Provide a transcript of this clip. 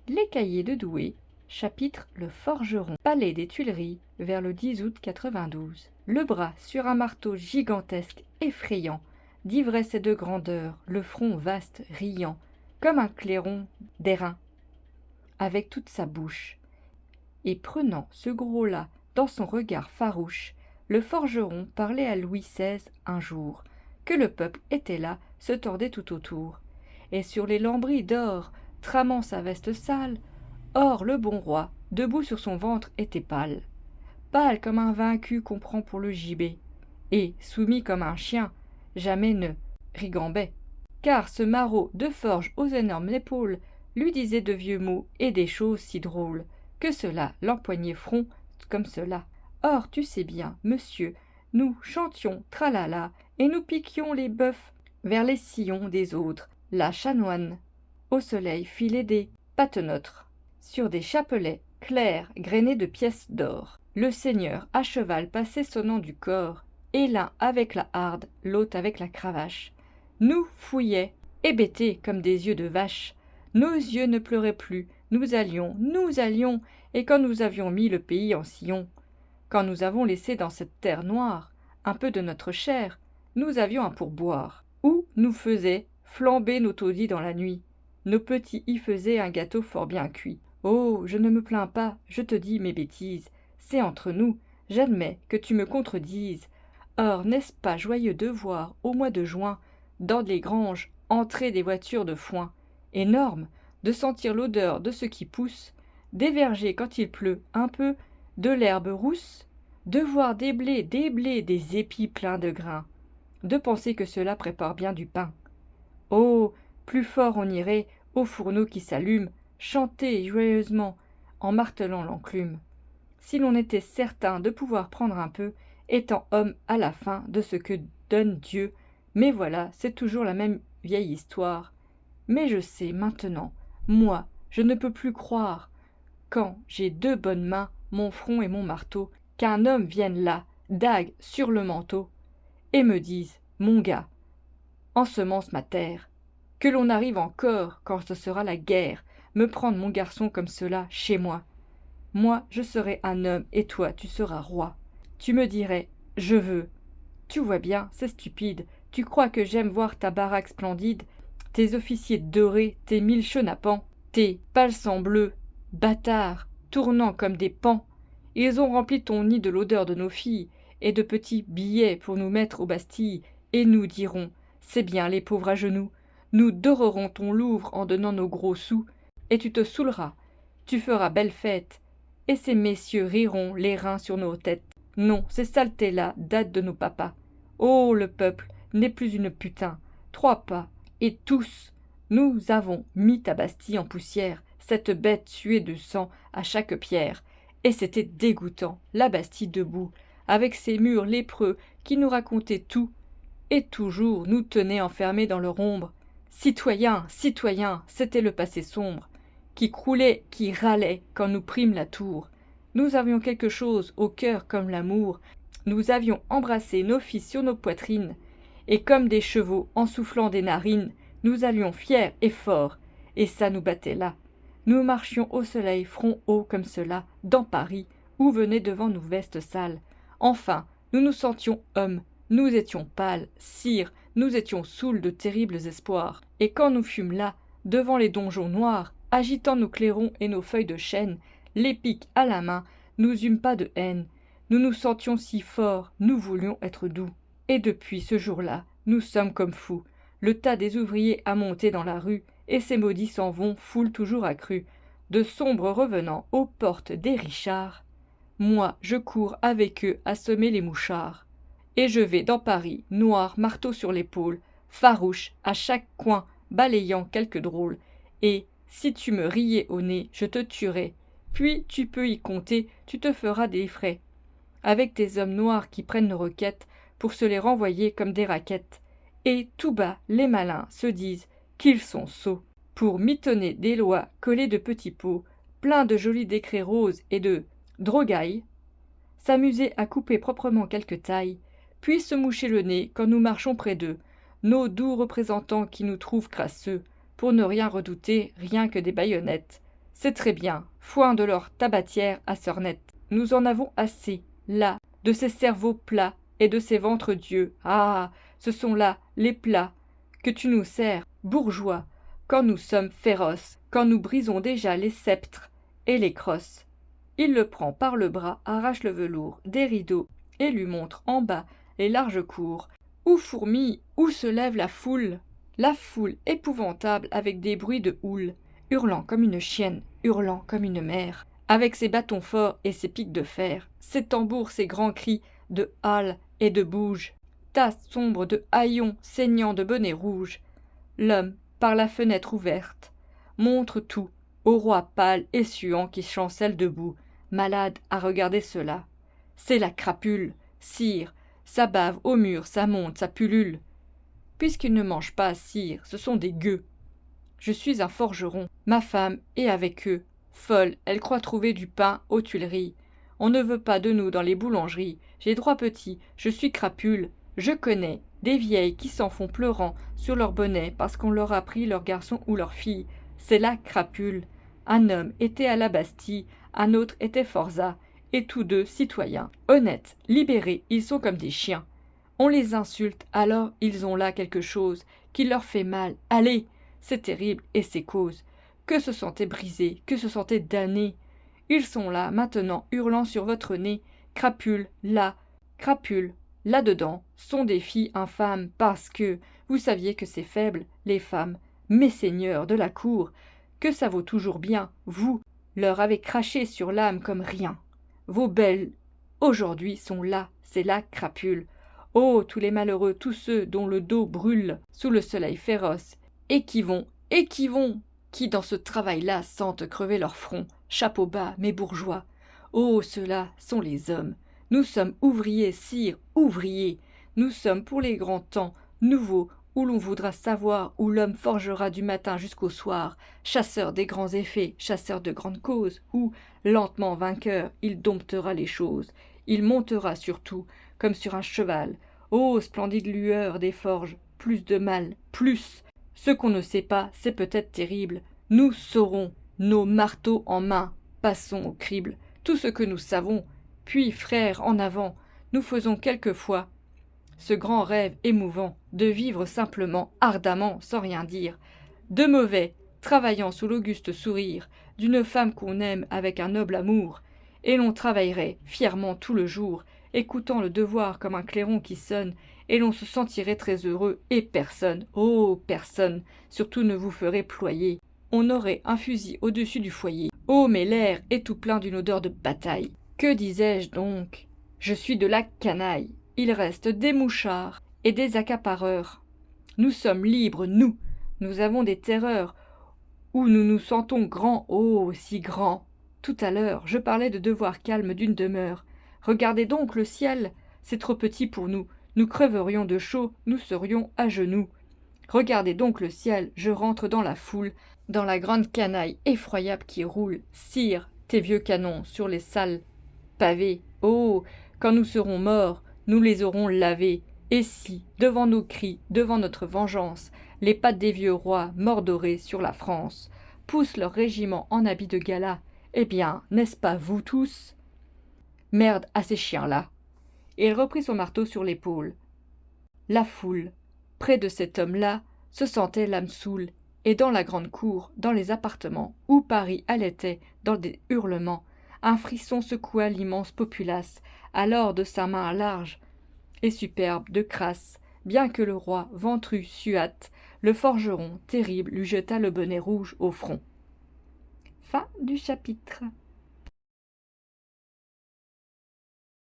Les Cahiers de Douai, chapitre Le Forgeron, Palais des Tuileries, vers le 10 août 92. Le bras sur un marteau gigantesque, effrayant, d'ivresse et de grandeur, le front vaste, riant, comme un clairon d'airain, avec toute sa bouche. Et prenant ce gros-là dans son regard farouche, le forgeron parlait à Louis XVI un jour, que le peuple était là, se tordait tout autour. Et sur les lambris d'or, tramant sa veste sale, or le bon roi, debout sur son ventre, était pâle. Pâle comme un vaincu qu'on prend pour le gibet, et, soumis comme un chien, jamais ne rigambait. Car ce maraud de forge aux énormes épaules lui disait de vieux mots et des choses si drôles, que cela l'empoignait front comme cela. Or, tu sais bien, monsieur, nous chantions tralala, et nous piquions les bœufs vers les sillons des autres, la chanoine, au soleil filait des patenôtres, sur des chapelets clairs grainés de pièces d'or. Le seigneur à cheval passait sonnant du corps, et l'un avec la harde, l'autre avec la cravache. Nous fouillait, hébétés comme des yeux de vache. Nos yeux ne pleuraient plus, nous allions, et quand nous avions mis le pays en sillon, quand nous avons laissé dans cette terre noire un peu de notre chair, nous avions un pourboire, où nous faisait flamber nos taudis dans la nuit. Nos petits y faisaient un gâteau fort bien cuit. Oh, je ne me plains pas, je te dis mes bêtises, c'est entre nous, j'admets que tu me contredises. Or, n'est-ce pas joyeux de voir, au mois de juin, dans les granges, entrer des voitures de foin, énormes, de sentir l'odeur de ce qui pousse, des vergers quand il pleut un peu, de l'herbe rousse, de voir des blés, des épis pleins de grains, de penser que cela prépare bien du pain. Oh, plus fort on irait, aux fourneaux qui s'allument, chanter joyeusement, en martelant l'enclume. Si l'on était certain de pouvoir prendre un peu, étant homme à la fin de ce que donne Dieu, mais voilà, c'est toujours la même vieille histoire. Mais je sais maintenant, moi, je ne peux plus croire, quand j'ai deux bonnes mains, mon front et mon marteau, qu'un homme vienne là, dague sur le manteau, et me dise, mon gars, ensemence ma terre, que l'on arrive encore, quand ce sera la guerre, me prendre mon garçon comme cela chez moi. Moi, je serai un homme, et toi, tu seras roi. Tu me dirais, je veux. Tu vois bien, c'est stupide, tu crois que j'aime voir ta baraque splendide, tes officiers dorés, tes 1000 chenapans, tes palsans bleus, bâtards, tournant comme des pans. Ils ont rempli ton nid de l'odeur de nos filles, et de petits billets pour nous mettre aux Bastilles, et nous dirons, c'est bien les pauvres à genoux, nous dorerons ton Louvre en donnant nos gros sous, et tu te saouleras, tu feras belle fête, et ces messieurs riront les reins sur nos têtes. Non, ces saletés-là datent de nos papas. Oh, le peuple n'est plus une putain. 3 pas, et tous, nous avons mis ta Bastille en poussière, cette bête suée de sang à chaque pierre. Et c'était dégoûtant, la Bastille debout, avec ses murs lépreux qui nous racontaient tout, et toujours nous tenaient enfermés dans leur ombre. Citoyens, citoyens, c'était le passé sombre, qui croulait, qui râlait quand nous prîmes la tour. Nous avions quelque chose au cœur comme l'amour, nous avions embrassé nos filles sur nos poitrines, et comme des chevaux en soufflant des narines, nous allions fiers et forts, et ça nous battait là. Nous marchions au soleil front haut comme cela, dans Paris, où venaient devant nous vestes sales. Enfin, nous nous sentions hommes, nous étions pâles, sire, nous étions saouls de terribles espoirs. Et quand nous fûmes là, devant les donjons noirs, agitant nos clairons et nos feuilles de chêne, les pics à la main, nous eûmes pas de haine. Nous nous sentions si forts, nous voulions être doux. Et depuis ce jour-là, nous sommes comme fous. Le tas des ouvriers a monté dans la rue, et ces maudits s'en vont, foule toujours accrue. De sombres revenants aux portes des Richards. Moi, je cours avec eux à semer les mouchards. Et je vais dans Paris, noir, marteau sur l'épaule, farouche, à chaque coin, balayant quelque drôle. Et, si tu me riais au nez, je te tuerais. Puis, tu peux y compter, tu te feras des frais. Avec tes hommes noirs qui prennent nos requêtes pour se les renvoyer comme des raquettes. Et, tout bas, les malins se disent qu'ils sont sots, pour mitonner des lois collées de petits pots, pleins de jolis décrets roses et de drogailles, s'amuser à couper proprement quelques tailles, puis se moucher le nez quand nous marchons près d'eux, nos doux représentants qui nous trouvent crasseux, pour ne rien redouter, rien que des baïonnettes. C'est très bien, foin de leur tabatière à Sornette. Nous en avons assez, là, de ces cerveaux plats et de ces ventres d'yeux. Ah, ce sont là les plats que tu nous sers, bourgeois, quand nous sommes féroces, quand nous brisons déjà les sceptres et les crosses. Il le prend par le bras, arrache le velours des rideaux et lui montre en bas les larges cours, où fourmille, où se lève la foule épouvantable avec des bruits de houle, hurlant comme une chienne, hurlant comme une mère, avec ses bâtons forts et ses pics de fer, ses tambours, ses grands cris de hale et de bouge, tasses sombres de haillons saignant de bonnets rouges. L'homme, par la fenêtre ouverte, montre tout au roi pâle et suant qui chancelle debout, malade à regarder cela. C'est la crapule, sire, ça bave au mur, ça monte, ça pullule. Puisqu'ils ne mangent pas, sire, ce sont des gueux. Je suis un forgeron, ma femme est avec eux. Folle, elle croit trouver du pain aux Tuileries. On ne veut pas de nous dans les boulangeries. J'ai 3 petits, je suis crapule. Je connais des vieilles qui s'en font pleurant sur leur bonnet parce qu'on leur a pris leur garçon ou leur fille. C'est la crapule. Un homme était à la Bastille, un autre était forçat, et tous deux citoyens. Honnêtes, libérés, ils sont comme des chiens. On les insulte, alors ils ont là quelque chose qui leur fait mal. Allez, c'est terrible et c'est cause. Que se sentaient brisés, que se sentaient damnés. Ils sont là, maintenant, hurlant sur votre nez. Crapule, là-dedans, sont des filles infâmes, parce que vous saviez que c'est faible, les femmes, mes seigneurs de la cour, que ça vaut toujours bien, vous, leur avez craché sur l'âme comme rien. Vos belles, aujourd'hui, sont là, c'est la crapule. Oh, tous les malheureux, tous ceux dont le dos brûle sous le soleil féroce, et qui vont, qui dans ce travail-là sentent crever leur front, chapeau bas, mes bourgeois. Oh, ceux-là sont les hommes. Nous sommes ouvriers, sire, ouvriers. Nous sommes pour les grands temps, nouveaux, où l'on voudra savoir, où l'homme forgera du matin jusqu'au soir, chasseur des grands effets, chasseur de grandes causes, où, lentement vainqueur, il domptera les choses. Il montera surtout, comme sur un cheval. Ô splendide lueur des forges, plus de mal, plus. Ce qu'on ne sait pas, c'est peut-être terrible. Nous saurons, nos marteaux en main, passons au crible, tout ce que nous savons. Puis, frères, en avant, nous faisons quelquefois ce grand rêve émouvant de vivre simplement, ardemment, sans rien dire. De mauvais, travaillant sous l'auguste sourire d'une femme qu'on aime avec un noble amour, et l'on travaillerait fièrement tout le jour, écoutant le devoir comme un clairon qui sonne, et l'on se sentirait très heureux, et personne, oh personne, surtout ne vous ferait ployer. On aurait un fusil au-dessus du foyer. Oh, mais l'air est tout plein d'une odeur de bataille. Que disais-je donc? Je suis de la canaille. Il reste des mouchards et des accapareurs. Nous sommes libres, nous. Nous avons des terreurs, où nous nous sentons grands, oh, si grands. Tout à l'heure, je parlais de devoir calme d'une demeure. Regardez donc le ciel, c'est trop petit pour nous. Nous creverions de chaud, nous serions à genoux. Regardez donc le ciel, je rentre dans la foule, dans la grande canaille effroyable qui roule. Sire, tes vieux canons sur les salles pavés. Oh, quand nous serons morts, nous les aurons lavés. Et si, devant nos cris, devant notre vengeance, les pattes des vieux rois, mordorés sur la France, poussent leurs régiments en habits de gala, eh bien, n'est-ce pas vous tous? Merde à ces chiens-là. Et il reprit son marteau sur l'épaule. La foule, près de cet homme-là, se sentait l'âme saoule, et dans la grande cour, dans les appartements, où Paris allaitait dans des hurlements, un frisson secoua l'immense populace, alors de sa main large et superbe de crasse, bien que le roi, ventru, suate, le forgeron, terrible, lui jeta le bonnet rouge au front. Fin du chapitre.